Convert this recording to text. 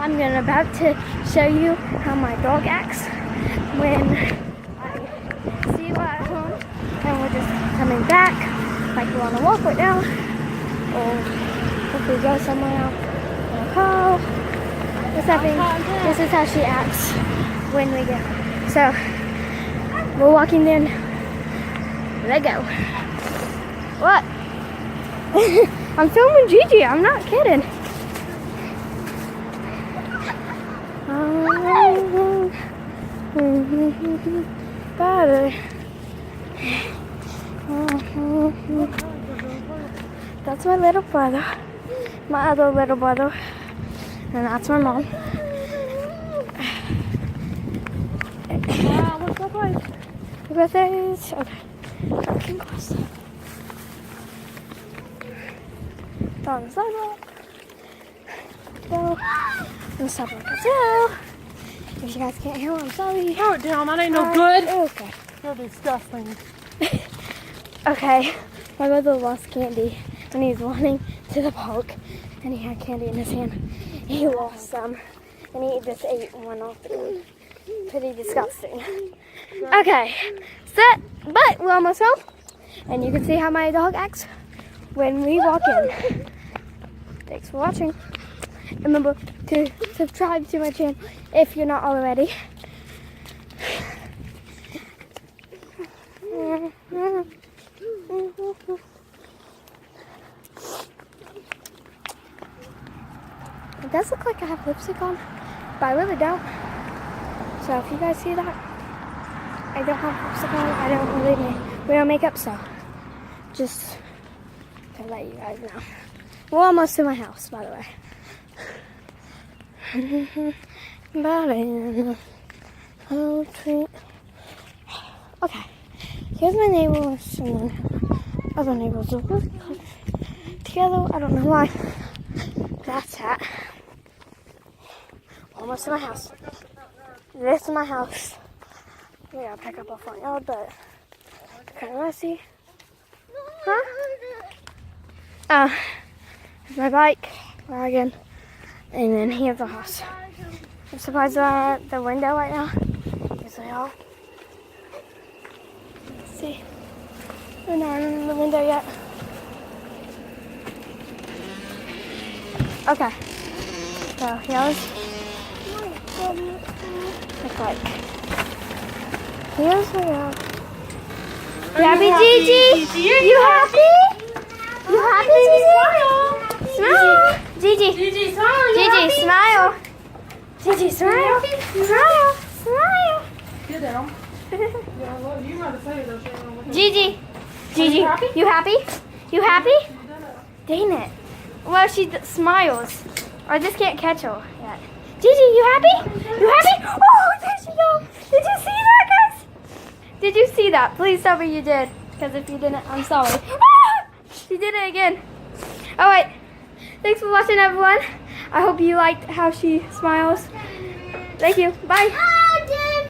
I'm about to show you how my dog acts when I see you at home and we're just coming back, like we're on a walk right now, or if we go somewhere else in a car. This is how she acts when we get home. So we're walking then. Let go. What? I'm filming Gigi. I'm not kidding. That's my little brother. My other little brother. And that's my mom. Wow, what's that place? Birthdays. Okay. Walking close. On the sidewalk. Go. On the sidewalk as well. If you guys can't hear, I'm sorry. Throw it down. That ain't no good. Okay. You're disgusting. Okay. My brother lost candy when he was running to the park, and he had candy in his hand. He lost some, and he just ate one off the ground. Pretty disgusting. Okay, set, but we're almost home, and you can see how my dog acts when we walk in. Thanks for watching. Remember to subscribe to my channel if you're not already. It does look like I have lipstick on, but I really don't. So if you guys see that, I don't have lipstick on. I don't really wear makeup, so just to let you guys know. We're almost to my house, by the way. Okay, here's my neighbors and then other neighbors are really close together. I don't know why. That's that. Almost to my house. This is my house. We gotta pick up our front yard, but it's kind of messy. Huh? My bike, wagon, and then here's the house. I'm surprised they're at the window right now. Yes, they are. Let's see. They're not in the window yet. Okay. So here's the bike. Here's the house. You happy, Gigi? You happy? You happy, Gigi? Smile. Gigi. Gigi, smile. Gigi, smile. Gigi, smile. Smile. Smile. Get down. Yeah, well, you might have said it. Gigi. Gigi, you happy? You happy? Dang it. Well, she smiles. I just can't catch her yet. Gigi, you happy? You happy? Oh, there she goes. Did you see that, guys? Did you see that? Please tell me you did. Because if you didn't, I'm sorry. Ah! She did it again. All right. Thanks for watching, everyone. I hope you liked how she smiles. Thank you. Bye.